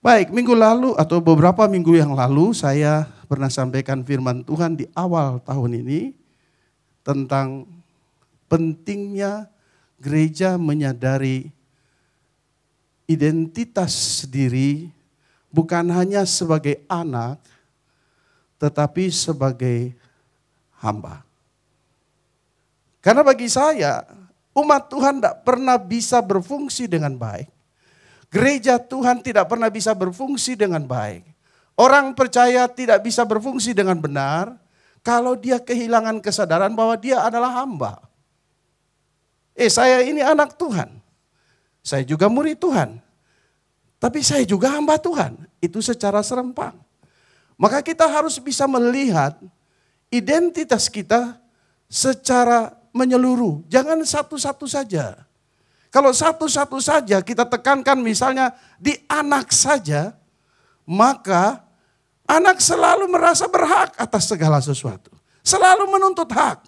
Baik, minggu lalu atau beberapa minggu yang lalu saya pernah sampaikan firman Tuhan di awal tahun ini tentang pentingnya gereja menyadari identitas diri bukan hanya sebagai anak tetapi sebagai hamba. Karena bagi saya umat Tuhan tidak pernah bisa berfungsi dengan baik. Gereja Tuhan tidak pernah bisa berfungsi dengan baik. Orang percaya tidak bisa berfungsi dengan benar kalau dia kehilangan kesadaran bahwa dia adalah hamba. Saya ini anak Tuhan. Saya juga murid Tuhan. Tapi saya juga hamba Tuhan. Itu secara serempak. Maka kita harus bisa melihat identitas kita secara menyeluruh. Jangan satu-satu saja. Kalau satu-satu saja kita tekankan misalnya di anak saja, maka anak selalu merasa berhak atas segala sesuatu. Selalu menuntut hak.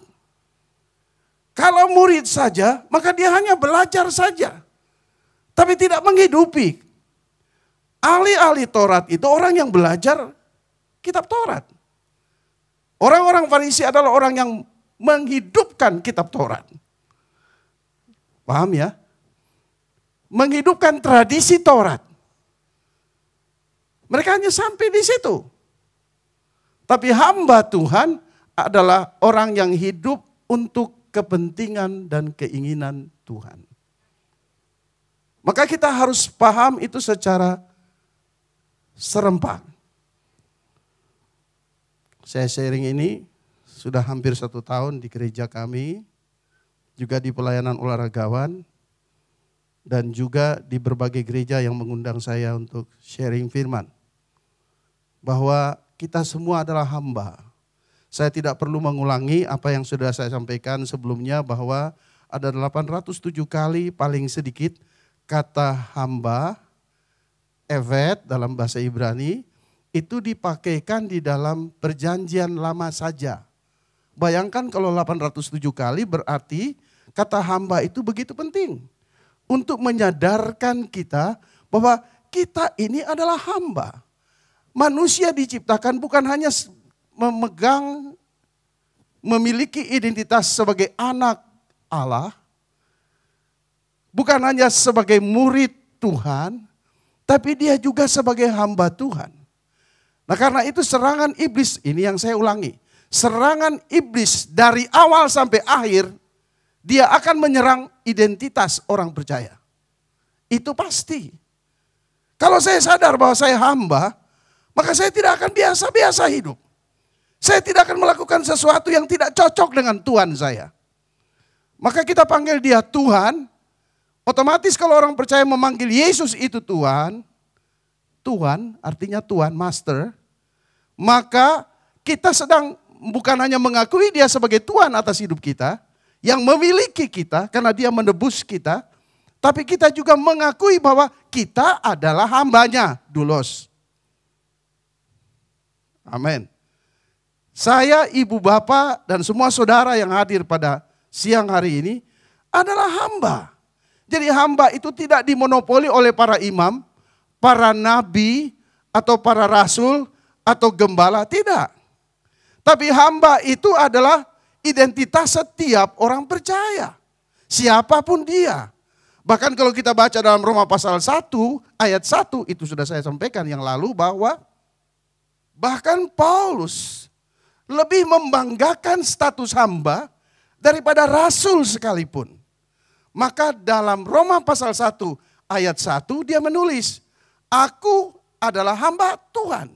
Kalau murid saja, maka dia hanya belajar saja. Tapi tidak menghidupi. Ahli-ahli Taurat itu orang yang belajar kitab Taurat. Orang-orang Farisi adalah orang yang menghidupkan kitab Taurat. Paham ya? Menghidupkan tradisi Taurat. Mereka hanya sampai di situ. Tapi hamba Tuhan adalah orang yang hidup untuk kepentingan dan keinginan Tuhan. Maka kita harus paham itu secara serempak. Saya sharing ini sudah hampir 1 tahun di gereja kami, juga di pelayanan olahragawan, dan juga di berbagai gereja yang mengundang saya untuk sharing firman. Bahwa kita semua adalah hamba. Saya tidak perlu mengulangi apa yang sudah saya sampaikan sebelumnya bahwa ada 807 kali paling sedikit kata hamba, evet dalam bahasa Ibrani, itu dipakaikan di dalam perjanjian lama saja. Bayangkan kalau 807 kali berarti kata hamba itu begitu penting. Untuk menyadarkan kita bahwa kita ini adalah hamba. Manusia diciptakan bukan hanya memiliki identitas sebagai anak Allah, bukan hanya sebagai murid Tuhan, tapi dia juga sebagai hamba Tuhan. Nah karena itu serangan iblis, ini yang saya ulangi, serangan iblis dari awal sampai akhir, dia akan menyerang identitas orang percaya. Itu pasti. Kalau saya sadar bahwa saya hamba, maka saya tidak akan biasa-biasa hidup. Saya tidak akan melakukan sesuatu yang tidak cocok dengan Tuhan saya. Maka kita panggil dia Tuhan. Otomatis kalau orang percaya memanggil Yesus itu Tuhan. Tuhan artinya Tuhan, Master. Maka kita sedang bukan hanya mengakui dia sebagai Tuhan atas hidup kita. Yang memiliki kita karena dia menebus kita. Tapi kita juga mengakui bahwa kita adalah hambanya, doulos. Amin. Saya, ibu, bapak, dan semua saudara yang hadir pada siang hari ini adalah hamba. Jadi hamba itu tidak dimonopoli oleh para imam, para nabi, atau para rasul, atau gembala, tidak. Tapi hamba itu adalah identitas setiap orang percaya. Siapapun dia. Bahkan kalau kita baca dalam Roma pasal 1 ayat 1 itu sudah saya sampaikan yang lalu bahwa bahkan Paulus lebih membanggakan status hamba daripada rasul sekalipun. Maka dalam Roma pasal 1 ayat 1 dia menulis, aku adalah hamba Tuhan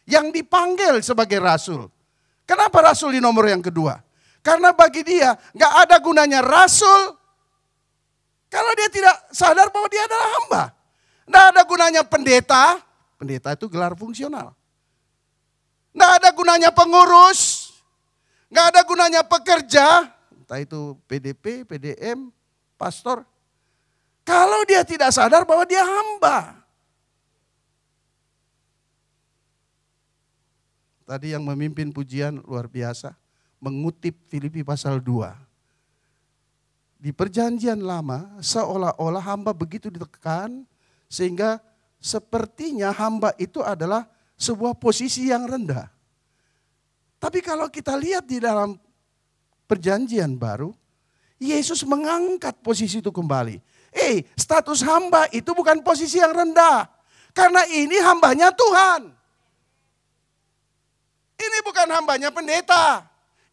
yang dipanggil sebagai rasul. Kenapa rasul di nomor yang kedua? Karena bagi dia gak ada gunanya rasul kalau dia tidak sadar bahwa dia adalah hamba. Gak ada gunanya pendeta. Pendeta itu gelar fungsional. Gak ada gunanya pengurus. Gak ada gunanya pekerja. Entah itu PDP, PDM, pastor. Kalau dia tidak sadar bahwa dia hamba. Tadi yang memimpin pujian luar biasa. Mengutip Filipi pasal 2. Di perjanjian lama seolah-olah hamba begitu ditekan sehingga sepertinya hamba itu adalah sebuah posisi yang rendah. Tapi kalau kita lihat di dalam perjanjian baru, Yesus mengangkat posisi itu kembali. Status hamba itu bukan posisi yang rendah. Karena ini hambanya Tuhan. Ini bukan hambanya pendeta.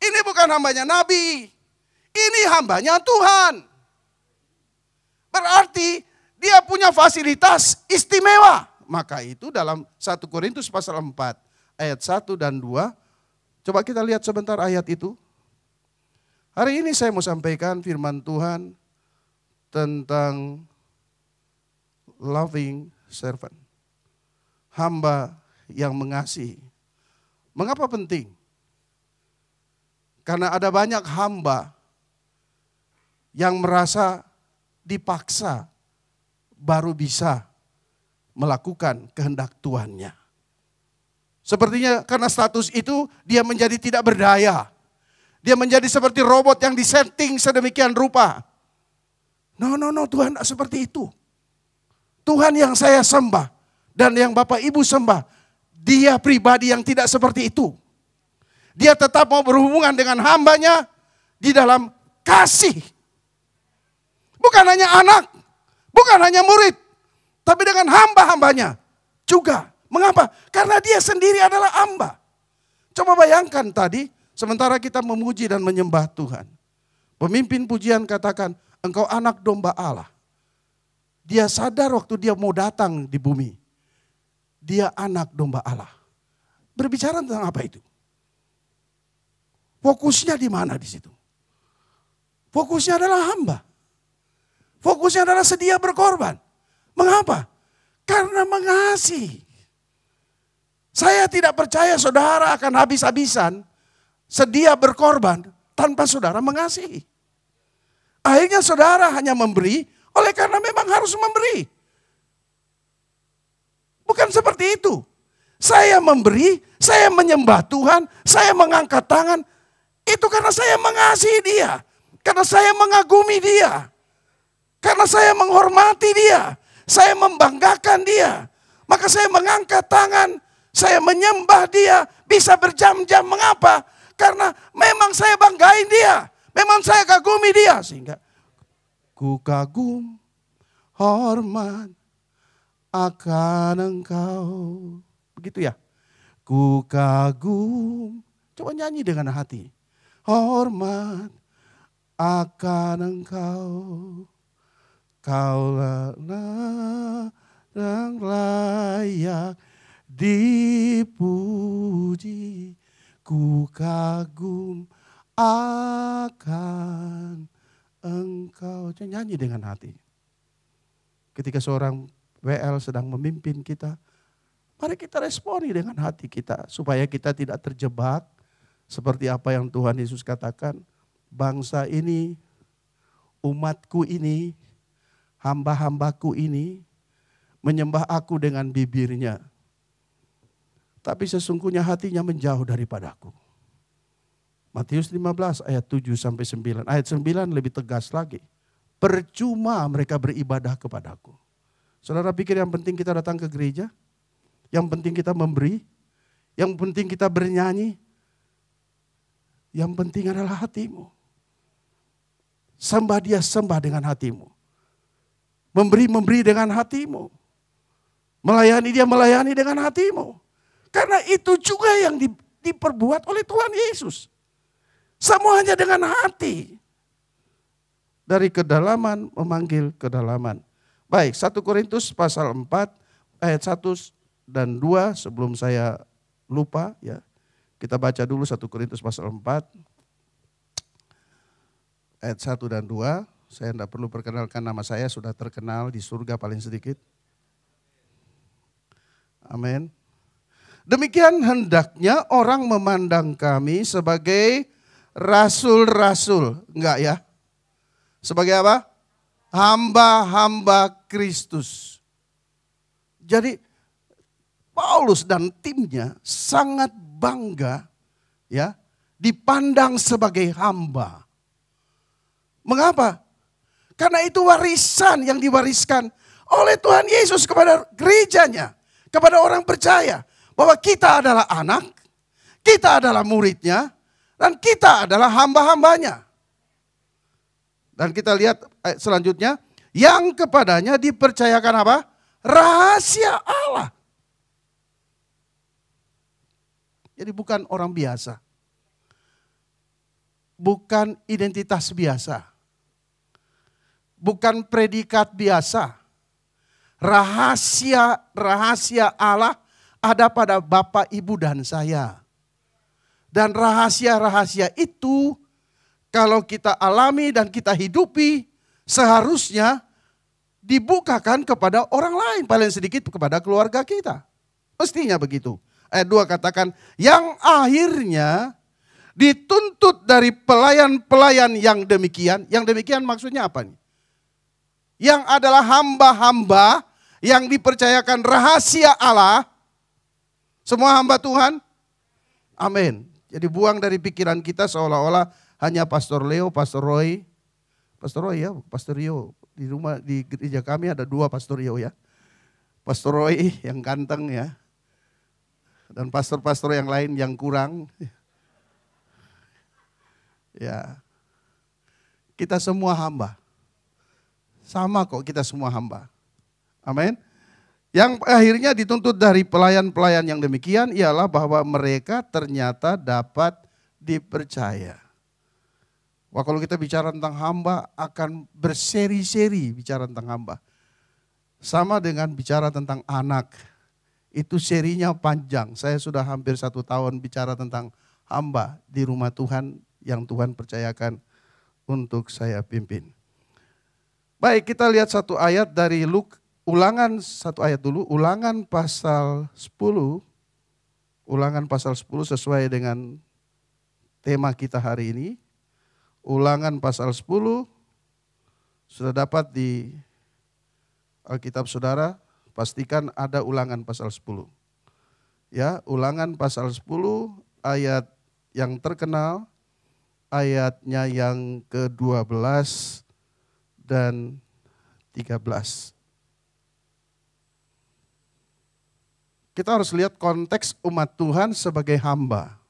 Ini bukan hambanya nabi. Ini hambanya Tuhan. Berarti dia punya fasilitas istimewa. Maka itu dalam 1 Korintus pasal 4 ayat 1 dan 2. Coba kita lihat sebentar ayat itu. Hari ini saya mau sampaikan firman Tuhan tentang loving servant. Hamba yang mengasihi. Mengapa penting? Karena ada banyak hamba yang merasa dipaksa baru bisa melakukan kehendak Tuhannya. Sepertinya karena status itu dia menjadi tidak berdaya. Dia menjadi seperti robot yang disetting sedemikian rupa. No, Tuhan tidak seperti itu. Tuhan yang saya sembah dan yang Bapak Ibu sembah, dia pribadi yang tidak seperti itu. Dia tetap mau berhubungan dengan hambanya di dalam kasih. Bukan hanya anak, bukan hanya murid, tapi dengan hamba-hambanya juga. Mengapa? Karena dia sendiri adalah hamba. Coba bayangkan tadi, sementara kita memuji dan menyembah Tuhan. Pemimpin pujian katakan, engkau anak domba Allah. Dia sadar waktu dia mau datang di bumi. Dia anak domba Allah. Berbicara tentang apa itu? Fokusnya di mana di situ? Fokusnya adalah hamba. Fokusnya adalah sedia berkorban. Mengapa? Karena mengasihi. Saya tidak percaya saudara akan habis-habisan sedia berkorban tanpa saudara mengasihi. Akhirnya saudara hanya memberi oleh karena memang harus memberi. Bukan seperti itu. Saya memberi, saya menyembah Tuhan, saya mengangkat tangan. Itu karena saya mengasihi dia. Karena saya mengagumi dia. Karena saya menghormati dia. Saya membanggakan dia. Maka saya mengangkat tangan. Saya menyembah dia. Bisa berjam-jam. Mengapa? Karena memang saya banggain dia. Memang saya kagumi dia. Sehingga ku kagum hormat akan engkau. Begitu ya. Ku kagum. Coba nyanyi dengan hati. Hormat akan engkau. Kaulah yang layak dipuji. Ku kagum akan engkau. Nyanyi dengan hati. Ketika seorang WL sedang memimpin kita, mari kita responi dengan hati kita. Supaya kita tidak terjebak seperti apa yang Tuhan Yesus katakan. Bangsa ini, umatku ini, hamba-hambaku ini menyembah aku dengan bibirnya. Tapi sesungguhnya hatinya menjauh daripadaku. Matius 15 ayat 7 sampai 9. Ayat 9 lebih tegas lagi. Percuma mereka beribadah kepadaku. Saudara pikir yang penting kita datang ke gereja? Yang penting kita memberi? Yang penting kita bernyanyi? Yang penting adalah hatimu. Sembah dia, sembah dengan hatimu. Memberi dengan hatimu. Melayani dia, melayani dengan hatimu. Karena itu juga yang diperbuat oleh Tuhan Yesus. Semuanya dengan hati. Dari kedalaman memanggil kedalaman. Baik, 1 Korintus pasal 4 ayat 1 dan 2 sebelum saya lupa ya. Kita baca dulu 1 Korintus pasal 4 ayat 1 dan 2. Saya tidak perlu perkenalkan nama saya, sudah terkenal di surga paling sedikit. Amin. Demikian hendaknya orang memandang kami sebagai rasul-rasul. Enggak ya? Sebagai apa? Hamba-hamba Kristus. Jadi Paulus dan timnya sangat bangga ya, dipandang sebagai hamba. Mengapa? Karena itu warisan yang diwariskan oleh Tuhan Yesus kepada gerejanya, kepada orang percaya. Bahwa kita adalah anak, kita adalah muridnya, dan kita adalah hamba-hambanya. Dan kita lihat ayat selanjutnya, yang kepadanya dipercayakan apa? Rahasia Allah. Jadi bukan orang biasa. Bukan identitas biasa. Bukan predikat biasa. Rahasia Allah ada pada Bapak, Ibu, dan saya. Dan rahasia-rahasia itu kalau kita alami dan kita hidupi seharusnya dibukakan kepada orang lain. Paling sedikit kepada keluarga kita. Mestinya begitu. Ayat 2 katakan, yang akhirnya dituntut dari pelayan-pelayan yang demikian. Yang demikian maksudnya apa nih? Yang adalah hamba-hamba yang dipercayakan rahasia Allah. Semua hamba Tuhan? Amin. Jadi buang dari pikiran kita seolah-olah hanya Pastor Leo, Pastor Roy. Pastor Roy ya, Pastor Rio. Di rumah, di gereja kami ada 2 Pastor Rio ya. Pastor Roy yang ganteng ya. Dan pastor-pastor yang lain yang kurang. Ya. Kita semua hamba. Sama kok kita semua hamba. Amin. Yang akhirnya dituntut dari pelayan-pelayan yang demikian ialah bahwa mereka ternyata dapat dipercaya. Wah, kalau kita bicara tentang hamba akan berseri-seri bicara tentang hamba. Sama dengan bicara tentang anak. Itu serinya panjang. Saya sudah hampir 1 tahun bicara tentang hamba di rumah Tuhan yang Tuhan percayakan untuk saya pimpin. Baik, kita lihat satu ayat dari Ulangan, satu ayat dulu. Ulangan pasal 10. Ulangan pasal 10 sesuai dengan tema kita hari ini. Ulangan pasal 10 sudah dapat di Alkitab saudara. Pastikan ada Ulangan pasal 10. Ya, Ulangan pasal 10 ayat yang terkenal, ayatnya yang ke-12 dan 13. Kita harus lihat konteks umat Tuhan sebagai hamba.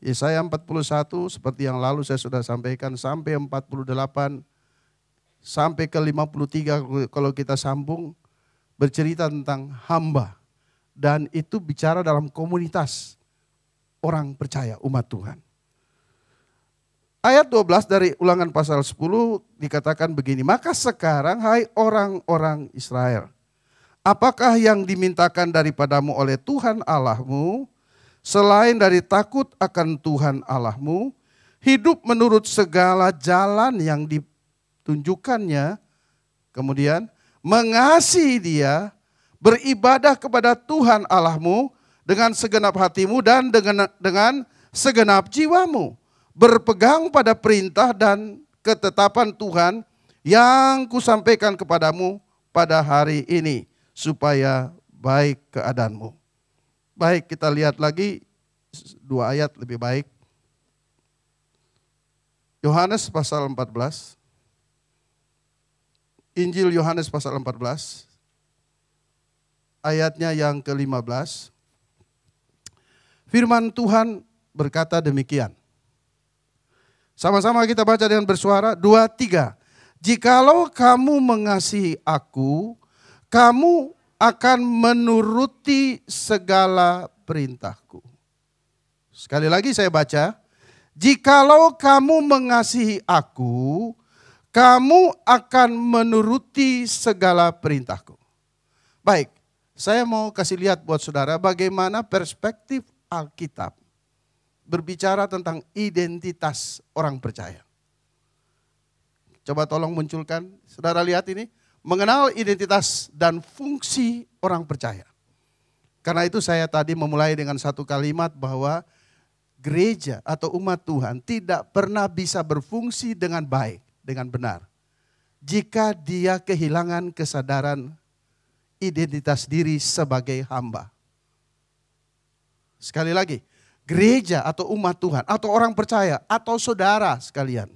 Yesaya 41 seperti yang lalu saya sudah sampaikan sampai 48 sampai ke 53 kalau kita sambung bercerita tentang hamba. Dan itu bicara dalam komunitas orang percaya umat Tuhan. Ayat 12 dari Ulangan pasal 10 dikatakan begini, maka sekarang hai orang-orang Israel, apakah yang dimintakan daripadamu oleh Tuhan Allahmu selain dari takut akan Tuhan Allahmu, hidup menurut segala jalan yang ditunjukkannya, kemudian mengasihi Dia, beribadah kepada Tuhan Allahmu dengan segenap hatimu dan dengan segenap jiwamu, berpegang pada perintah dan ketetapan Tuhan yang kusampaikan kepadamu pada hari ini, supaya baik keadaanmu. Baik, kita lihat lagi 2 ayat lebih baik. Yohanes pasal 14. Injil Yohanes pasal 14. Ayatnya yang ke-15. Firman Tuhan berkata demikian. Sama-sama kita baca dengan bersuara, 2, 3. Jikalau kamu mengasihi aku, kamu akan menuruti segala perintahku. Sekali lagi saya baca. Jikalau kamu mengasihi aku, kamu akan menuruti segala perintahku. Baik, saya mau kasih lihat buat saudara bagaimana perspektif Alkitab berbicara tentang identitas orang percaya. Coba tolong munculkan, saudara lihat ini. Mengenal identitas dan fungsi orang percaya. Karena itu saya tadi memulai dengan satu kalimat bahwa gereja atau umat Tuhan tidak pernah bisa berfungsi dengan baik, dengan benar. Jika dia kehilangan kesadaran identitas diri sebagai hamba. Sekali lagi, gereja atau umat Tuhan atau orang percaya atau saudara sekalian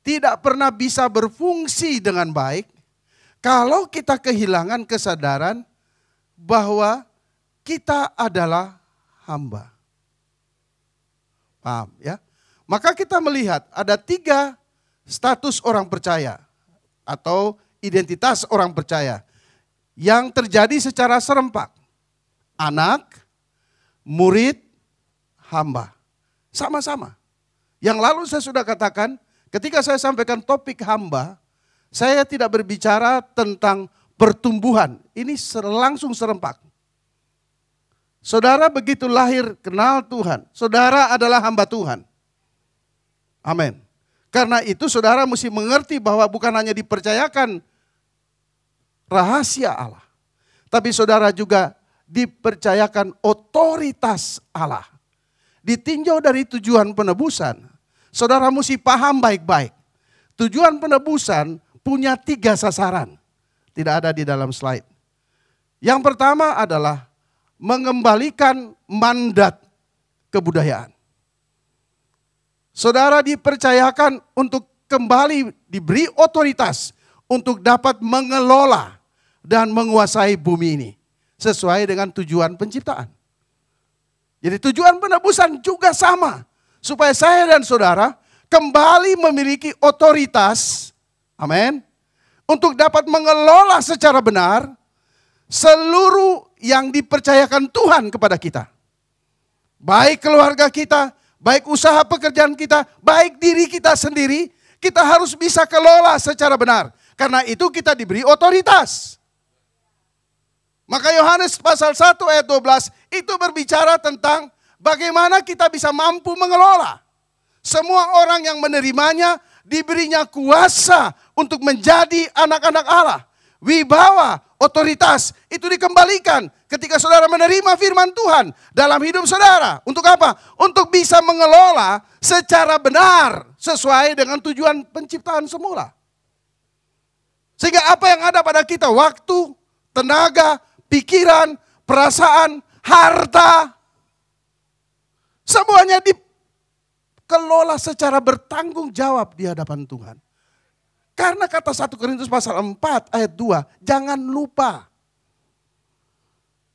tidak pernah bisa berfungsi dengan baik Kalau kita kehilangan kesadaran bahwa kita adalah hamba. Paham ya? Maka kita melihat ada 3 status orang percaya atau identitas orang percaya yang terjadi secara serempak. Anak, murid, hamba. Sama-sama. Yang lalu saya sudah katakan, ketika saya sampaikan topik hamba, saya tidak berbicara tentang pertumbuhan. Ini langsung serempak. Saudara begitu lahir kenal Tuhan. Saudara adalah hamba Tuhan. Amin. Karena itu saudara mesti mengerti bahwa bukan hanya dipercayakan rahasia Allah. Tapi saudara juga dipercayakan otoritas Allah. Ditinjau dari tujuan penebusan. Saudara mesti paham baik-baik. Tujuan penebusan punya 3 sasaran. Tidak ada di dalam slide. Yang pertama adalah mengembalikan mandat kebudayaan. Saudara dipercayakan untuk kembali diberi otoritas untuk dapat mengelola dan menguasai bumi ini. Sesuai dengan tujuan penciptaan. Jadi tujuan penebusan juga sama. Supaya saya dan saudara kembali memiliki otoritas. Amin. Untuk dapat mengelola secara benar seluruh yang dipercayakan Tuhan kepada kita. Baik keluarga kita, baik usaha pekerjaan kita, baik diri kita sendiri, kita harus bisa kelola secara benar. Karena itu kita diberi otoritas. Maka Yohanes pasal 1 ayat 12 itu berbicara tentang bagaimana kita bisa mampu mengelola. Semua orang yang menerimanya diberinya kuasa untuk menjadi anak-anak Allah. Wibawa, otoritas itu dikembalikan ketika saudara menerima firman Tuhan dalam hidup saudara. Untuk apa? Untuk bisa mengelola secara benar sesuai dengan tujuan penciptaan semula. Sehingga apa yang ada pada kita, waktu, tenaga, pikiran, perasaan, harta, semuanya dikelola secara bertanggung jawab di hadapan Tuhan. Karena kata 1 Korintus pasal 4 ayat 2, jangan lupa.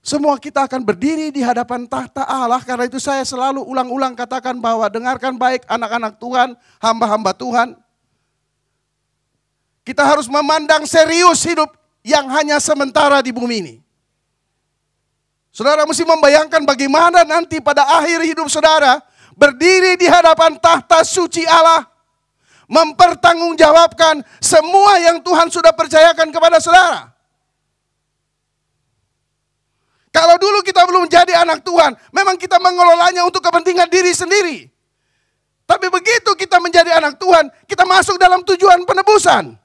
Semua kita akan berdiri di hadapan tahta Allah. Karena itu saya selalu ulang-ulang katakan bahwa dengarkan baik anak-anak Tuhan, hamba-hamba Tuhan. Kita harus memandang serius hidup yang hanya sementara di bumi ini. Saudara mesti membayangkan bagaimana nanti pada akhir hidup saudara berdiri di hadapan tahta suci Allah. Mempertanggungjawabkan semua yang Tuhan sudah percayakan kepada saudara. Kalau dulu kita belum jadi anak Tuhan, memang kita mengelolanya untuk kepentingan diri sendiri. Tapi begitu kita menjadi anak Tuhan, kita masuk dalam tujuan penebusan.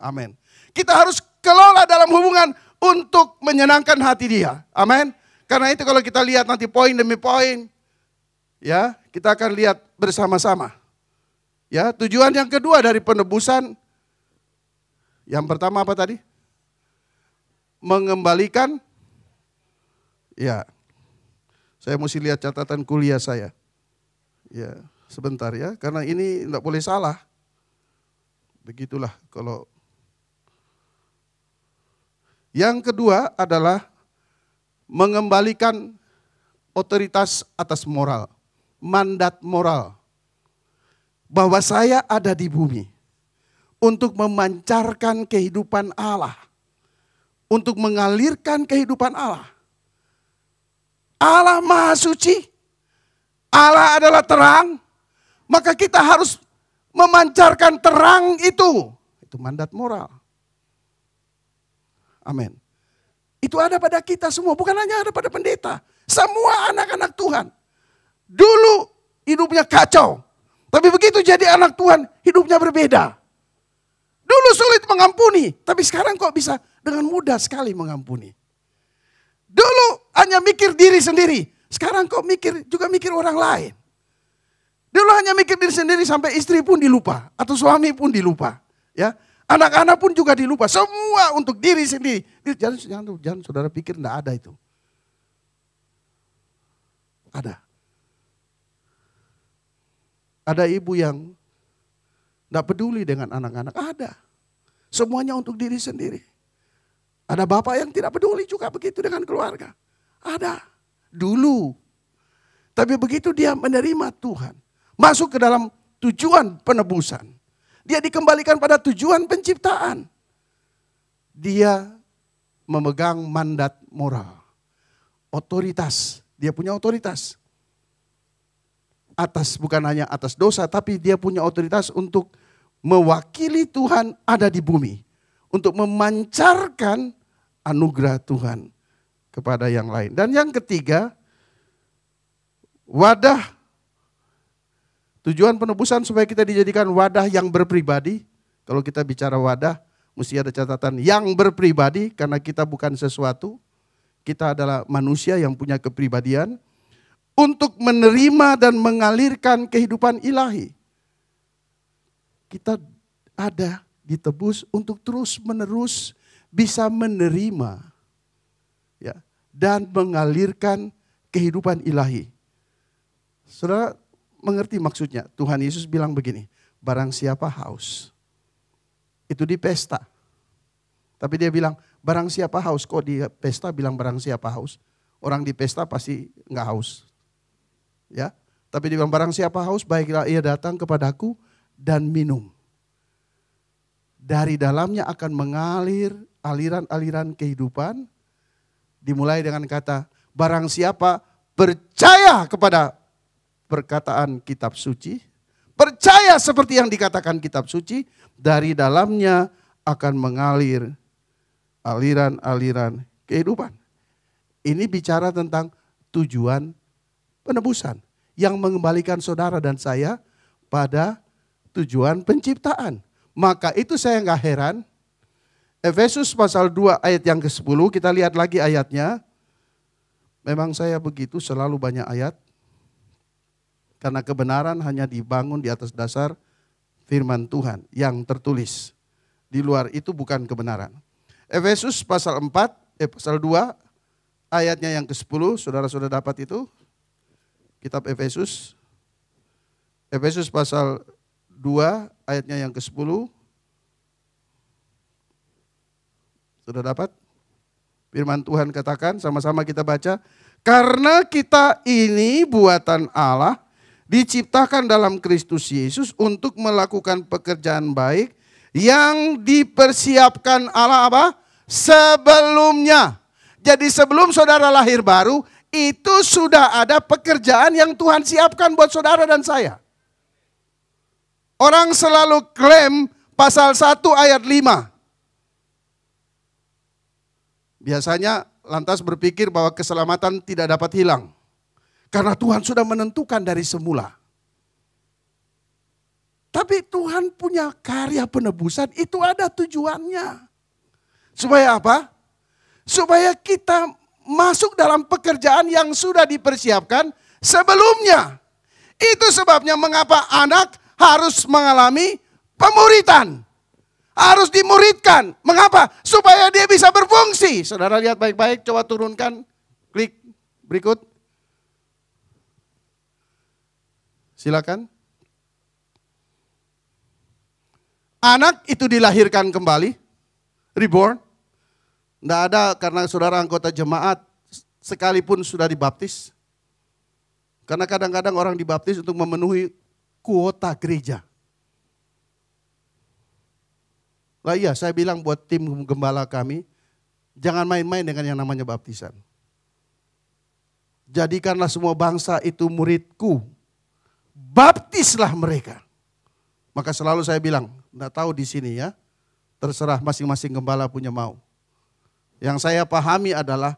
Amin. Kita harus kelola dalam hubungan untuk menyenangkan hati Dia. Amin. Karena itu kalau kita lihat nanti poin demi poin, ya, kita akan lihat bersama-sama. Ya, tujuan yang kedua dari penebusan, yang pertama apa tadi? Mengembalikan, ya, saya mesti lihat catatan kuliah saya. Ya, sebentar ya, karena ini tidak boleh salah. Begitulah kalau. Yang kedua adalah mengembalikan otoritas atas moral. Mandat moral. Bahwa saya ada di bumi untuk memancarkan kehidupan Allah. Untuk mengalirkan kehidupan Allah. Allah Maha Suci. Allah adalah terang. Maka kita harus memancarkan terang itu. Itu mandat moral. Amin. Itu ada pada kita semua, bukan hanya ada pada pendeta. Semua anak-anak Tuhan. Dulu hidupnya kacau. Tapi begitu jadi anak Tuhan, hidupnya berbeda. Dulu sulit mengampuni, tapi sekarang kok bisa dengan mudah sekali mengampuni. Dulu hanya mikir diri sendiri, sekarang kok juga mikir orang lain. Dulu hanya mikir diri sendiri sampai istri pun dilupa, atau suami pun dilupa. Ya, anak-anak pun juga dilupa, semua untuk diri sendiri. Jangan saudara pikir tidak ada itu. Ada. Ada ibu yang tidak peduli dengan anak-anak, ada. Semuanya untuk diri sendiri. Ada bapak yang tidak peduli juga begitu dengan keluarga. Ada. Dulu. Tapi begitu dia menerima Tuhan. Masuk ke dalam tujuan penebusan. Dia dikembalikan pada tujuan penciptaan. Dia memegang mandat moral. Otoritas. Dia punya otoritas. Bukan hanya atas dosa, tapi dia punya otoritas untuk mewakili Tuhan ada di bumi. Untuk memancarkan anugerah Tuhan kepada yang lain. Dan yang ketiga, wadah. Tujuan penebusan supaya kita dijadikan wadah yang berpribadi. Kalau kita bicara wadah, mesti ada catatan yang berpribadi karena kita bukan sesuatu. Kita adalah manusia yang punya kepribadian. Untuk menerima dan mengalirkan kehidupan ilahi. Kita ada ditebus untuk terus menerus bisa menerima ya, dan mengalirkan kehidupan ilahi. Saudara mengerti maksudnya? Tuhan Yesus bilang begini, barang siapa haus, itu di pesta. Tapi dia bilang, barang siapa haus, kok di pesta bilang barang siapa haus? Orang di pesta pasti enggak haus. Ya, tapi dia bilang barang siapa haus, baiklah ia datang kepadaku dan minum. Dari dalamnya akan mengalir aliran-aliran kehidupan. Dimulai dengan kata, barang siapa percaya kepada perkataan kitab suci. Percaya seperti yang dikatakan kitab suci. Dari dalamnya akan mengalir aliran-aliran kehidupan. Ini bicara tentang tujuan penebusan. Yang mengembalikan saudara dan saya pada tujuan penciptaan. Maka itu saya nggak heran. Efesus pasal 2 ayat yang ke-10, kita lihat lagi ayatnya. Memang saya begitu selalu banyak ayat. Karena kebenaran hanya dibangun di atas dasar firman Tuhan yang tertulis. Di luar itu bukan kebenaran. Efesus pasal 2 ayatnya yang ke-10, saudara sudah dapat itu. Kitab Efesus. Efesus pasal 2 ayatnya yang ke-10. Sudah dapat? Firman Tuhan katakan, sama-sama kita baca. Karena kita ini buatan Allah, diciptakan dalam Kristus Yesus untuk melakukan pekerjaan baik yang dipersiapkan Allah apa? Sebelumnya. Jadi sebelum saudara lahir baru, itu sudah ada pekerjaan yang Tuhan siapkan buat saudara dan saya. Orang selalu klaim pasal 1 ayat 5. Biasanya lantas berpikir bahwa keselamatan tidak dapat hilang. Karena Tuhan sudah menentukan dari semula. Tapi Tuhan punya karya penebusan, itu ada tujuannya. Supaya apa? Supaya kita masuk dalam pekerjaan yang sudah dipersiapkan sebelumnya. Itu sebabnya mengapa anak harus mengalami pemuritan. Harus dimuridkan. Mengapa? Supaya dia bisa berfungsi. Saudara lihat baik-baik, coba turunkan. Klik berikut. Silakan. Anak itu dilahirkan kembali. Reborn. Tidak ada karena saudara anggota jemaat sekalipun sudah dibaptis. Karena kadang-kadang orang dibaptis untuk memenuhi kuota gereja. Lah iya, saya bilang buat tim gembala kami, jangan main-main dengan yang namanya baptisan. Jadikanlah semua bangsa itu muridku. Baptislah mereka. Maka selalu saya bilang, enggak tahu di sini ya, terserah masing-masing gembala punya mau. Yang saya pahami adalah,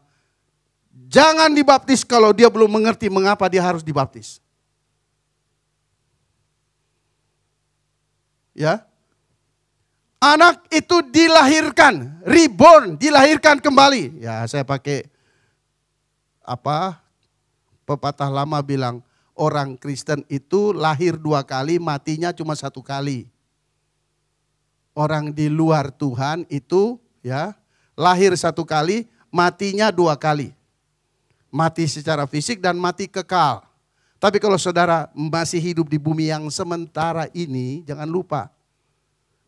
jangan dibaptis kalau dia belum mengerti mengapa dia harus dibaptis. Ya. Anak itu dilahirkan, reborn, dilahirkan kembali. Ya, saya pakai pepatah lama bilang orang Kristen itu lahir 2 kali, matinya cuma 1 kali. Orang di luar Tuhan itu ya lahir 1 kali, matinya 2 kali. Mati secara fisik dan mati kekal. Tapi kalau saudara masih hidup di bumi yang sementara ini, jangan lupa.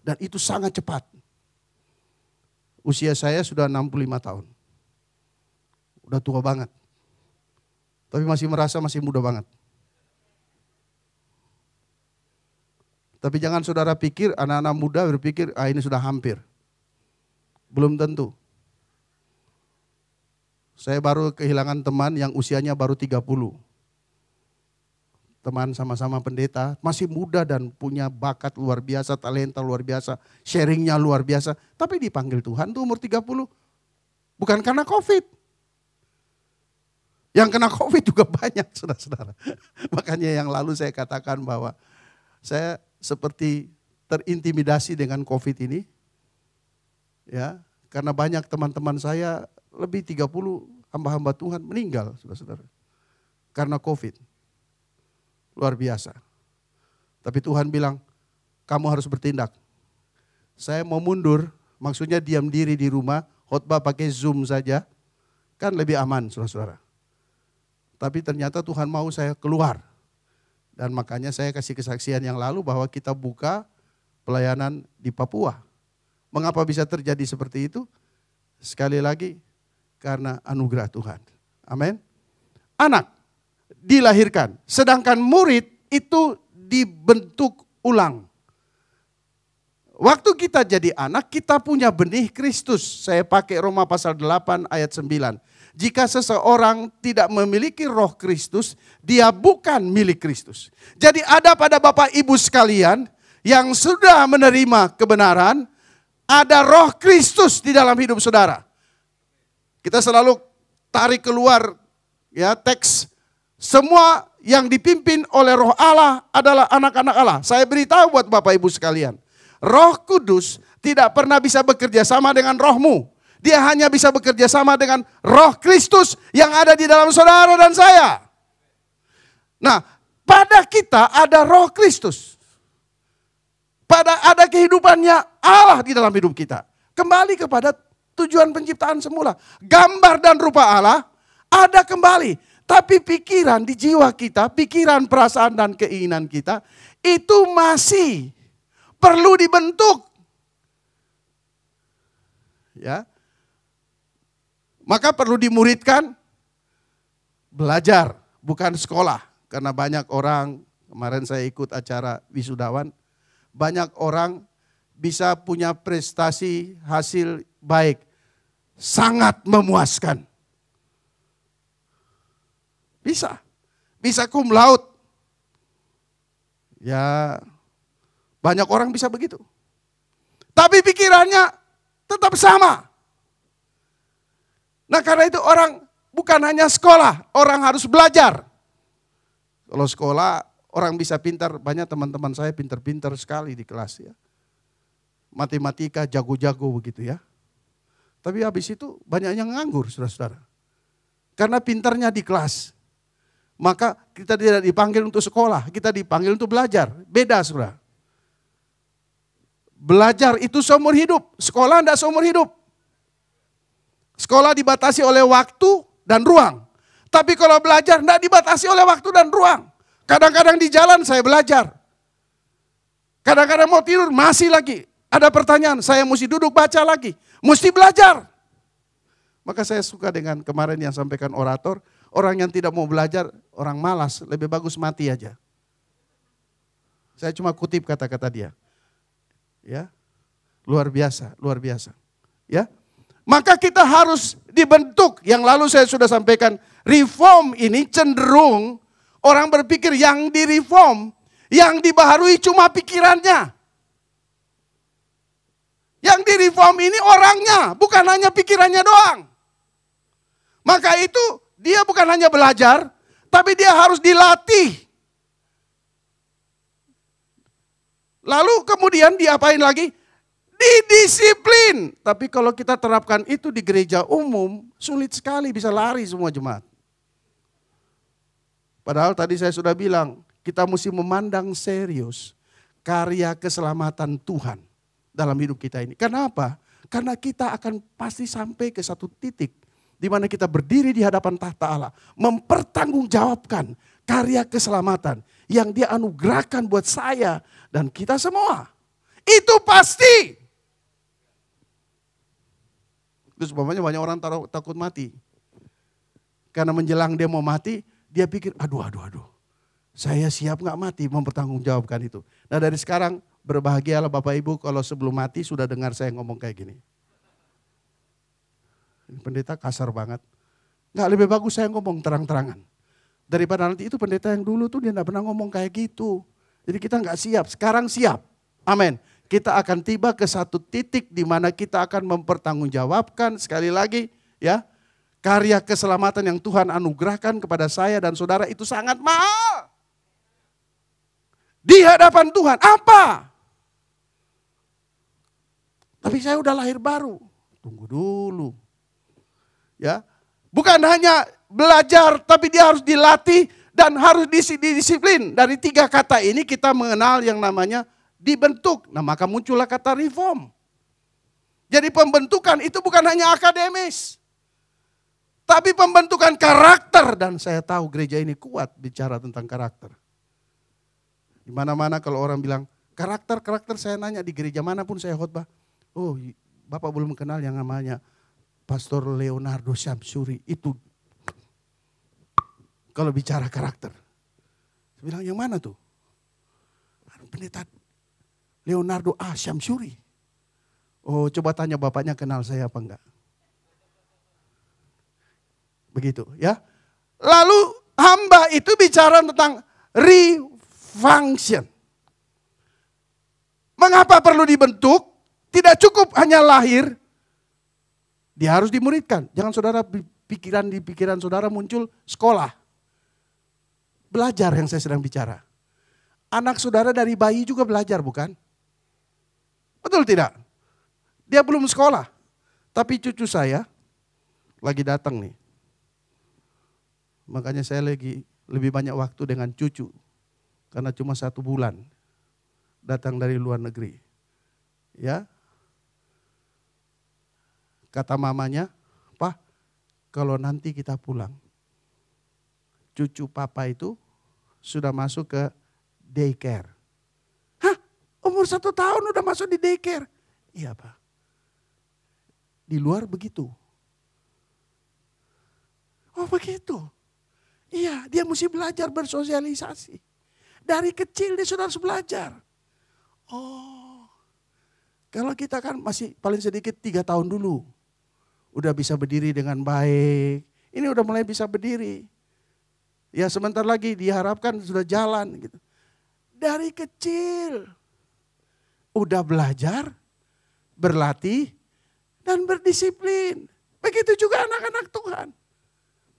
Dan itu sangat cepat. Usia saya sudah 65 tahun. Udah tua banget. Tapi masih merasa masih muda banget. Tapi jangan saudara pikir, anak-anak muda berpikir, ini sudah hampir. Belum tentu. Saya baru kehilangan teman yang usianya baru 30. Teman sama-sama pendeta, masih muda dan punya bakat luar biasa, talenta luar biasa, sharingnya luar biasa. Tapi dipanggil Tuhan tuh umur 30. Bukan karena COVID. Yang kena COVID juga banyak, saudara-saudara. Makanya yang lalu saya katakan bahwa saya seperti terintimidasi dengan COVID ini. Ya, karena banyak teman-teman saya lebih 30 hamba-hamba Tuhan meninggal, saudara-saudara. Karena COVID. Luar biasa. Tapi Tuhan bilang, kamu harus bertindak. Saya mau mundur, maksudnya diam diri di rumah, khotbah pakai Zoom saja, kan lebih aman, saudara-saudara. Tapi ternyata Tuhan mau saya keluar. Dan makanya saya kasih kesaksian yang lalu bahwa kita buka pelayanan di Papua. Mengapa bisa terjadi seperti itu? Sekali lagi, karena anugerah Tuhan. Amin. Anak dilahirkan, sedangkan murid itu dibentuk ulang. Waktu kita jadi anak, kita punya benih Kristus. Saya pakai Roma pasal 8 ayat 9. Jika seseorang tidak memiliki roh Kristus, dia bukan milik Kristus. Jadi ada pada Bapak Ibu sekalian yang sudah menerima kebenaran, ada roh Kristus di dalam hidup saudara. Kita selalu tarik keluar ya teks, semua yang dipimpin oleh roh Allah adalah anak-anak Allah. Saya beritahu buat Bapak Ibu sekalian, Roh Kudus tidak pernah bisa bekerja sama dengan rohmu. Dia hanya bisa bekerja sama dengan roh Kristus yang ada di dalam saudara dan saya. Nah, pada kita ada roh Kristus. Ada kehidupannya Allah di dalam hidup kita. Kembali kepada tujuan penciptaan semula. Gambar dan rupa Allah ada kembali. Tapi pikiran di jiwa kita, pikiran, perasaan dan keinginan kita itu masih perlu dibentuk. Ya. Maka perlu dimuridkan, belajar, bukan sekolah. Karena banyak orang, kemarin saya ikut acara wisudawan, banyak orang bisa punya prestasi hasil baik. Sangat memuaskan. Bisa cum laude. Ya, banyak orang bisa begitu. Tapi pikirannya tetap sama. Nah karena itu orang bukan hanya sekolah, orang harus belajar. Kalau sekolah orang bisa pintar, banyak teman-teman saya pintar-pintar sekali di kelas ya. Matematika jago-jago begitu ya. Tapi habis itu banyak yang nganggur saudara-saudara. Karena pintarnya di kelas. Maka kita tidak dipanggil untuk sekolah, kita dipanggil untuk belajar. Beda saudara. Belajar itu seumur hidup, sekolah tidak seumur hidup. Sekolah dibatasi oleh waktu dan ruang. Tapi kalau belajar tidak dibatasi oleh waktu dan ruang. Kadang-kadang di jalan saya belajar. Kadang-kadang mau tidur masih lagi. Ada pertanyaan, saya mesti duduk baca lagi. Mesti belajar. Maka saya suka dengan kemarin yang sampaikan orator. Orang yang tidak mau belajar, orang malas. Lebih bagus mati aja. Saya cuma kutip kata-kata dia. Ya, luar biasa, luar biasa. Ya. Maka kita harus dibentuk, yang lalu saya sudah sampaikan, reform ini cenderung orang berpikir yang direform, yang dibaharui cuma pikirannya. Yang direform ini orangnya, bukan hanya pikirannya doang. Maka itu dia bukan hanya belajar, tapi dia harus dilatih. Lalu kemudian diapain lagi? Didisiplin. Tapi kalau kita terapkan itu di gereja umum, sulit sekali bisa lari semua jemaat. Padahal tadi saya sudah bilang, kita mesti memandang serius karya keselamatan Tuhan dalam hidup kita ini. Kenapa? Karena kita akan pasti sampai ke satu titik di mana kita berdiri di hadapan tahta Allah, mempertanggungjawabkan karya keselamatan yang Dia anugerahkan buat saya dan kita semua. Itu pasti. Terus umpamanya banyak orang takut mati. Karena menjelang dia mau mati, dia pikir, aduh. Saya siap gak mati mempertanggungjawabkan itu. Nah dari sekarang berbahagialah Bapak Ibu kalau sebelum mati sudah dengar saya ngomong kayak gini. Ini pendeta kasar banget. Gak lebih bagus saya ngomong terang-terangan. Daripada nanti itu pendeta yang dulu tuh dia gak pernah ngomong kayak gitu. Jadi kita gak siap, sekarang siap. Amin. Kita akan tiba ke satu titik di mana kita akan mempertanggungjawabkan sekali lagi ya. Karya keselamatan yang Tuhan anugerahkan kepada saya dan saudara itu sangat mahal. Di hadapan Tuhan, apa? Tapi saya udah lahir baru. Tunggu dulu. Ya, bukan hanya belajar, tapi dia harus dilatih dan harus didisiplin. Dari 3 kata ini kita mengenal yang namanya dibentuk. Nah maka muncullah kata reform. Jadi pembentukan itu bukan hanya akademis. Tapi pembentukan karakter. Dan saya tahu gereja ini kuat bicara tentang karakter. Di mana-mana kalau orang bilang karakter saya nanya di gereja manapun saya khotbah. Oh Bapak belum kenal yang namanya Pastor Leonardo Syamsuri. Itu kalau bicara karakter. Saya bilang yang mana tuh? Pendeta Leonardo Syamsuri. Oh coba tanya bapaknya kenal saya apa enggak. Begitu ya. Lalu hamba itu bicara tentang function. Mengapa perlu dibentuk? Tidak cukup hanya lahir. Dia harus dimuridkan. Jangan saudara di pikiran saudara muncul sekolah. Belajar yang saya sedang bicara. Anak saudara dari bayi juga belajar bukan? Betul tidak? Dia belum sekolah. Tapi cucu saya lagi datang nih. Makanya saya lagi lebih banyak waktu dengan cucu. Karena cuma 1 bulan datang dari luar negeri. Ya. Kata mamanya, "Pak, kalau nanti kita pulang, cucu papa itu sudah masuk ke daycare." Hah? Umur 1 tahun udah masuk di daycare? Iya Pak. Di luar begitu. Oh begitu. Iya, dia mesti belajar bersosialisasi. Dari kecil dia sudah harus belajar. Oh, kalau kita kan masih paling sedikit 3 tahun dulu. Udah bisa berdiri dengan baik. Ini udah mulai bisa berdiri. Ya sebentar lagi diharapkan sudah jalan gitu. Dari kecil. Udah belajar, berlatih, dan berdisiplin. Begitu juga anak-anak Tuhan.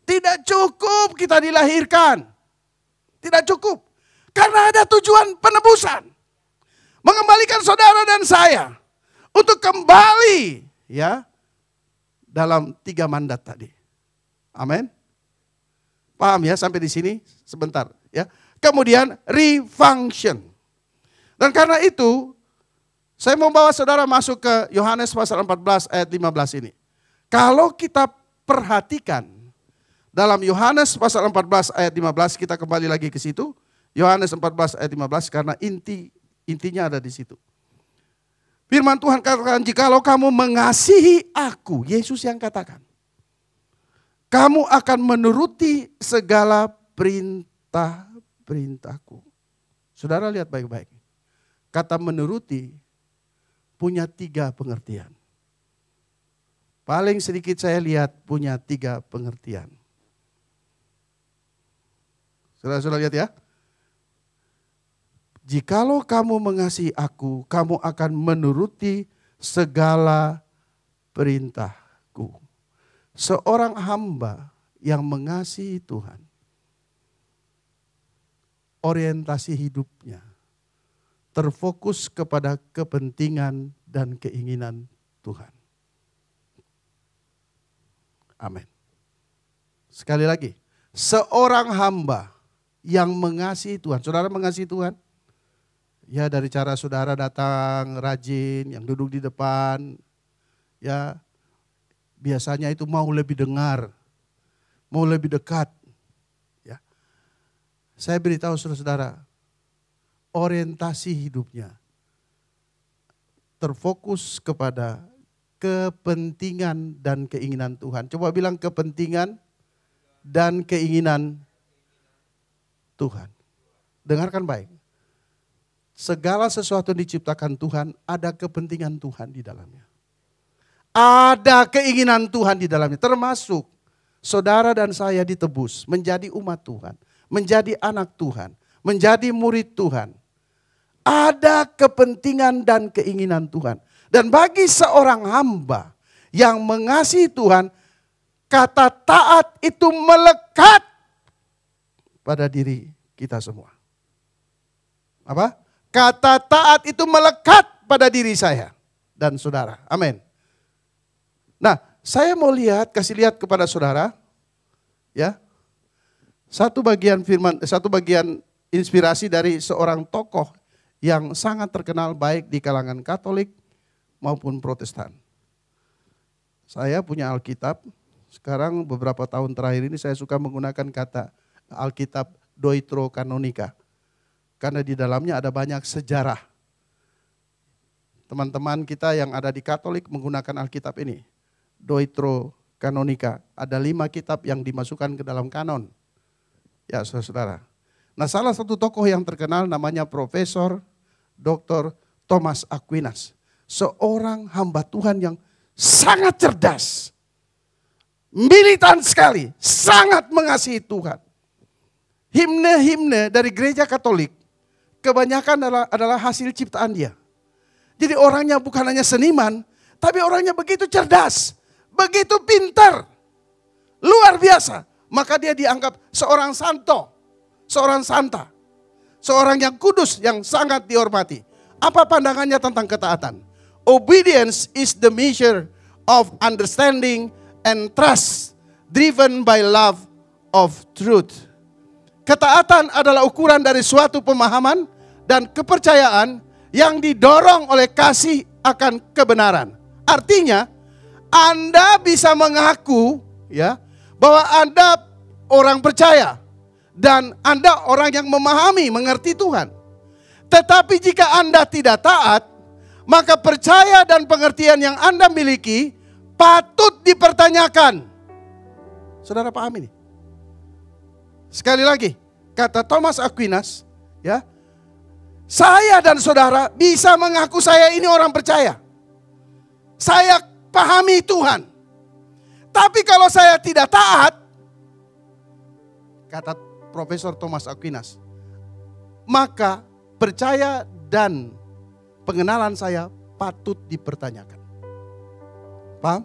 Tidak cukup kita dilahirkan. Tidak cukup. Karena ada tujuan penebusan. Mengembalikan saudara dan saya. Untuk kembali ya dalam 3 mandat tadi. Amin. Paham ya sampai di sini sebentar ya. Kemudian refunction. Dan karena itu saya mau bawa saudara masuk ke Yohanes pasal 14 ayat 15 ini. Kalau kita perhatikan dalam Yohanes pasal 14 ayat 15 kita kembali lagi ke situ. Yohanes 14 ayat 15 karena intinya ada di situ. Firman Tuhan katakan, jikalau kamu mengasihi aku, Yesus yang katakan, kamu akan menuruti segala perintah-perintahku. Saudara lihat baik-baik. Kata menuruti punya 3 pengertian. Paling sedikit saya lihat punya 3 pengertian. Saudara lihat ya. Jikalau kamu mengasihi aku, kamu akan menuruti segala perintahku. Seorang hamba yang mengasihi Tuhan, orientasi hidupnya terfokus kepada kepentingan dan keinginan Tuhan. Amin. Sekali lagi, seorang hamba yang mengasihi Tuhan. Saudara mengasihi Tuhan? Ya dari cara saudara datang rajin, yang duduk di depan, ya biasanya itu mau lebih dengar, mau lebih dekat. Ya. Saya beritahu saudara-saudara, orientasi hidupnya terfokus kepada kepentingan dan keinginan Tuhan. Coba bilang kepentingan dan keinginan Tuhan. Dengarkan baik. Segala sesuatu yang diciptakan Tuhan, ada kepentingan Tuhan di dalamnya. Ada keinginan Tuhan di dalamnya, termasuk saudara dan saya ditebus menjadi umat Tuhan, menjadi anak Tuhan, menjadi murid Tuhan. Ada kepentingan dan keinginan Tuhan. Dan bagi seorang hamba yang mengasihi Tuhan, kata taat itu melekat pada diri kita semua. Apa? Kata taat itu melekat pada diri saya dan saudara. Amin. Nah, saya mau kasih lihat kepada saudara, ya, satu bagian inspirasi dari seorang tokoh yang sangat terkenal baik di kalangan Katolik maupun Protestan. Saya punya Alkitab, sekarang beberapa tahun terakhir ini saya suka menggunakan kata Alkitab Deuterokanonika. Karena di dalamnya ada banyak sejarah. Teman-teman kita yang ada di Katolik menggunakan Alkitab ini. Deuterokanonika. Ada 5 kitab yang dimasukkan ke dalam kanon. Ya saudara-saudara. Nah salah satu tokoh yang terkenal namanya Profesor Dr. Thomas Aquinas. Seorang hamba Tuhan yang sangat cerdas. Militan sekali. Sangat mengasihi Tuhan. Himne-himne dari gereja Katolik kebanyakan adalah hasil ciptaan dia. Jadi orangnya bukan hanya seniman, tapi orangnya begitu cerdas, begitu pintar, luar biasa. Maka dia dianggap seorang santo, seorang santa, seorang yang kudus yang sangat dihormati. Apa pandangannya tentang ketaatan? Obedience is the measure of understanding and trust, driven by love of truth. Ketaatan adalah ukuran dari suatu pemahaman dan kepercayaan yang didorong oleh kasih akan kebenaran. Artinya, Anda bisa mengaku ya bahwa Anda orang percaya dan Anda orang yang memahami, mengerti Tuhan. Tetapi jika Anda tidak taat, maka percaya dan pengertian yang Anda miliki patut dipertanyakan. Saudara paham ini? Sekali lagi, kata Thomas Aquinas, ya, saya dan saudara bisa mengaku saya ini orang percaya. Saya pahami Tuhan. Tapi kalau saya tidak taat, kata Profesor Thomas Aquinas, maka percaya dan pengenalan saya patut dipertanyakan. Paham?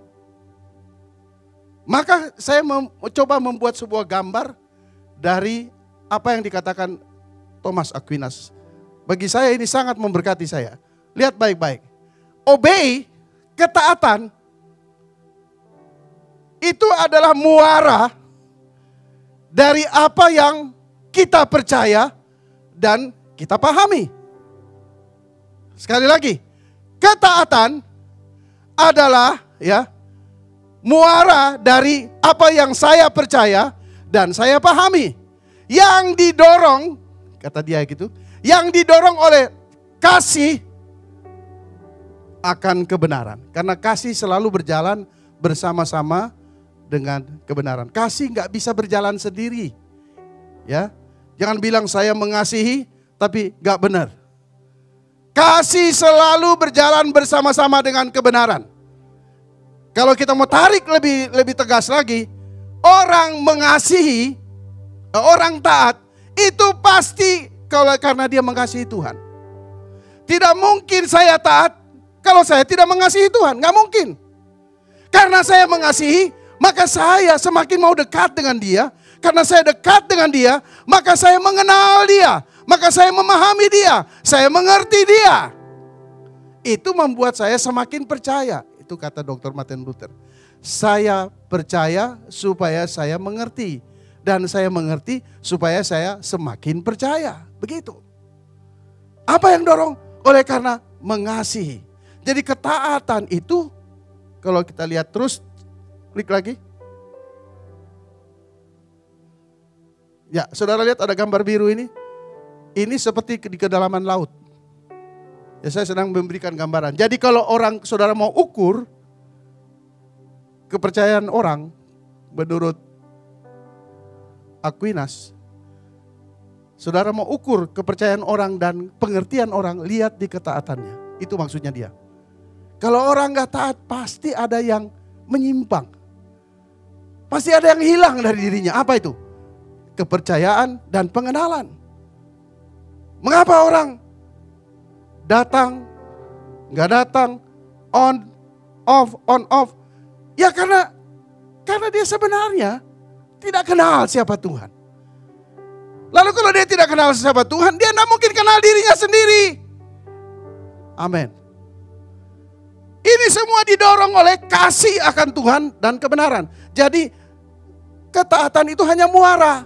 Maka saya coba membuat sebuah gambar dari apa yang dikatakan Thomas Aquinas. Bagi saya ini sangat memberkati saya. Lihat baik-baik. Obey, ketaatan, itu adalah muara dari apa yang kita percaya dan kita pahami. Sekali lagi, ketaatan adalah ya muara dari apa yang saya percaya dan saya pahami. Yang didorong, kata dia gitu, yang didorong oleh kasih akan kebenaran. Karena kasih selalu berjalan bersama-sama dengan kebenaran. Kasih nggak bisa berjalan sendiri. Ya, jangan bilang saya mengasihi tapi nggak benar. Kasih selalu berjalan bersama-sama dengan kebenaran. Kalau kita mau tarik lebih tegas lagi, orang mengasihi, orang taat itu pasti karena dia mengasihi Tuhan. Tidak mungkin saya taat kalau saya tidak mengasihi Tuhan, nggak mungkin. Karena saya mengasihi, maka saya semakin mau dekat dengan dia. Karena saya dekat dengan dia, maka saya mengenal dia, maka saya memahami dia, saya mengerti dia. Itu membuat saya semakin percaya. Itu kata Dr. Martin Luther. Saya percaya supaya saya mengerti. Dan saya mengerti supaya saya semakin percaya. Begitu. Apa yang dorong? Oleh karena mengasihi. Jadi ketaatan itu, kalau kita lihat terus, klik lagi. Ya, saudara lihat ada gambar biru ini. Ini seperti di kedalaman laut. Ya, saya sedang memberikan gambaran. Jadi kalau saudara mau ukur, kepercayaan orang, menurut Aquinas, saudara mau ukur kepercayaan orang dan pengertian orang, lihat di ketaatannya. Itu maksudnya dia. Kalau orang gak taat, pasti ada yang menyimpang. Pasti ada yang hilang dari dirinya. Apa itu? Kepercayaan dan pengenalan. Mengapa orang datang, gak datang, on, off. Ya karena dia sebenarnya tidak kenal siapa Tuhan. Lalu kalau dia tidak kenal siapa Tuhan, dia tidak mungkin kenal dirinya sendiri. Amin. Ini semua didorong oleh kasih akan Tuhan dan kebenaran. Jadi ketaatan itu hanya muara.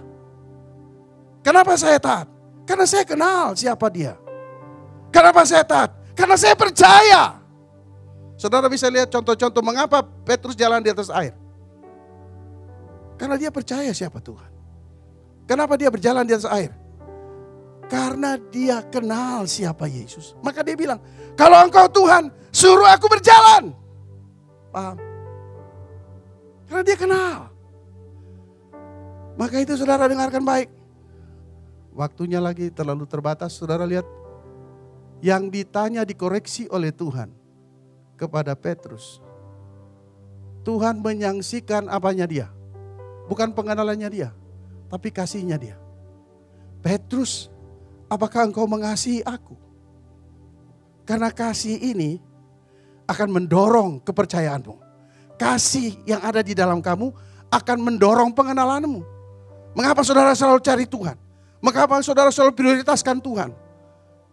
Kenapa saya taat? Karena saya kenal siapa dia. Kenapa saya taat? Karena saya percaya. Saudara bisa lihat contoh-contoh mengapa Petrus jalan di atas air. Karena dia percaya siapa Tuhan. Kenapa dia berjalan di atas air? Karena dia kenal siapa Yesus. Maka dia bilang, kalau engkau Tuhan, suruh aku berjalan. Paham? Karena dia kenal. Maka itu saudara dengarkan baik. Waktunya lagi terlalu terbatas. Saudara lihat, yang ditanya dikoreksi oleh Tuhan kepada Petrus. Tuhan menyaksikan apanya dia. Bukan pengenalannya dia, tapi kasihnya dia. Petrus, apakah engkau mengasihi aku? Karena kasih ini akan mendorong kepercayaanmu. Kasih yang ada di dalam kamu akan mendorong pengenalanmu. Mengapa saudara selalu cari Tuhan? Mengapa saudara selalu prioritaskan Tuhan?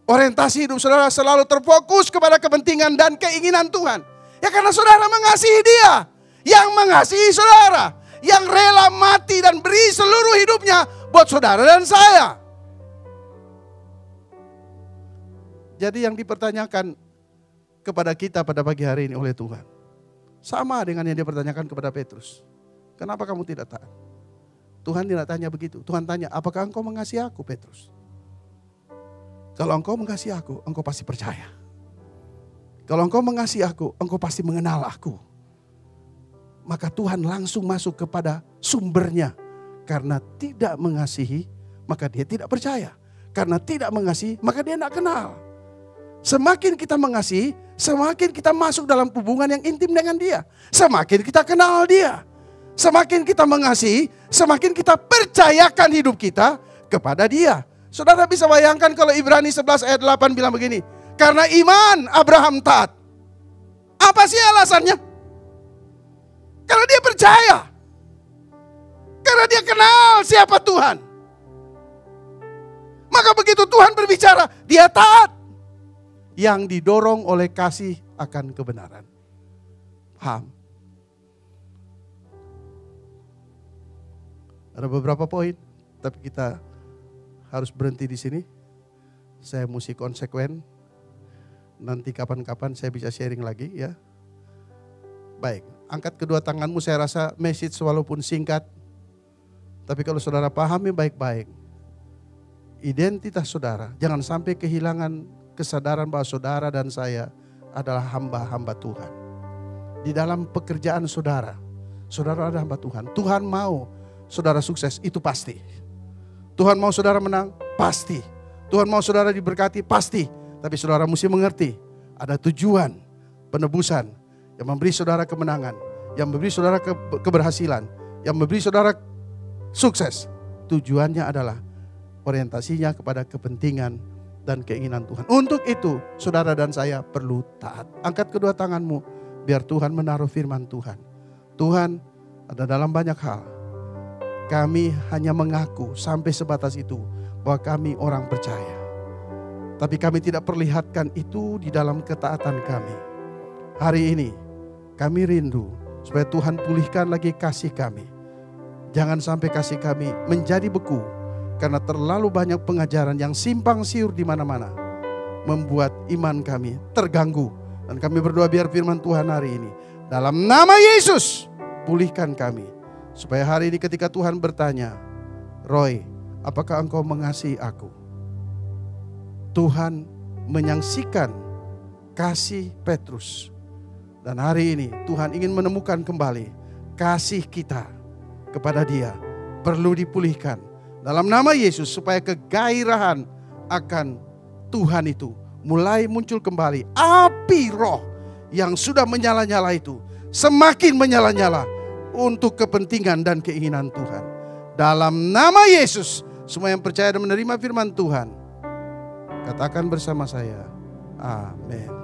Orientasi hidup saudara selalu terfokus kepada kepentingan dan keinginan Tuhan. Ya karena saudara mengasihi Dia. Yang mengasihi saudara. Yang rela mati dan beri seluruh hidupnya buat saudara dan saya. Jadi yang dipertanyakan kepada kita pada pagi hari ini oleh Tuhan. Sama dengan yang dia pertanyakan kepada Petrus. Kenapa kamu tidak taat? Tuhan tidak tanya begitu. Tuhan tanya, apakah engkau mengasihi aku, Petrus? Kalau engkau mengasihi aku, engkau pasti percaya. Kalau engkau mengasihi aku, engkau pasti mengenal aku. Maka Tuhan langsung masuk kepada sumbernya. Karena tidak mengasihi, maka dia tidak percaya. Karena tidak mengasihi, maka dia tidak kenal. Semakin kita mengasihi, semakin kita masuk dalam hubungan yang intim dengan dia. Semakin kita kenal dia. Semakin kita mengasihi, semakin kita percayakan hidup kita kepada dia. Saudara bisa bayangkan kalau Ibrani 11 ayat 8 bilang begini. Karena iman Abraham taat. Apa sih alasannya? Karena dia percaya. Karena dia kenal siapa Tuhan. Maka begitu Tuhan berbicara, dia taat. Yang didorong oleh kasih akan kebenaran. Paham? Ada beberapa poin, tapi kita harus berhenti di sini. Saya mesti konsekuen. Nanti kapan-kapan saya bisa sharing lagi ya. Baik, angkat kedua tanganmu, saya rasa message walaupun singkat. Tapi kalau saudara pahami baik-baik. Identitas saudara, jangan sampai kehilangan kesadaran bahwa saudara dan saya adalah hamba-hamba Tuhan. Di dalam pekerjaan saudara, saudara adalah hamba Tuhan. Tuhan mau saudara sukses, itu pasti. Tuhan mau saudara menang, pasti. Tuhan mau saudara diberkati, pasti. Tapi saudara mesti mengerti, ada tujuan penebusan yang memberi saudara kemenangan, yang memberi saudara keberhasilan, yang memberi saudara sukses. Tujuannya adalah orientasinya kepada kepentingan dan keinginan Tuhan. Untuk itu, saudara dan saya perlu taat. Angkat kedua tanganmu, biar Tuhan menaruh firman Tuhan. Tuhan, ada dalam banyak hal. Kami hanya mengaku sampai sebatas itu bahwa kami orang percaya. Tapi kami tidak perlihatkan itu di dalam ketaatan kami. Hari ini kami rindu supaya Tuhan pulihkan lagi kasih kami. Jangan sampai kasih kami menjadi beku karena terlalu banyak pengajaran yang simpang siur di mana-mana. Membuat iman kami terganggu. Dan kami berdoa biar firman Tuhan hari ini, dalam nama Yesus, pulihkan kami. Supaya hari ini ketika Tuhan bertanya, Roy, apakah engkau mengasihi aku? Tuhan menyaksikan kasih Petrus. Dan hari ini Tuhan ingin menemukan kembali kasih kita kepada Dia perlu dipulihkan dalam nama Yesus, supaya kegairahan akan Tuhan itu mulai muncul kembali. Api roh yang sudah menyala-nyala itu semakin menyala-nyala untuk kepentingan dan keinginan Tuhan. Dalam nama Yesus, semua yang percaya dan menerima firman Tuhan, katakan bersama saya, amin.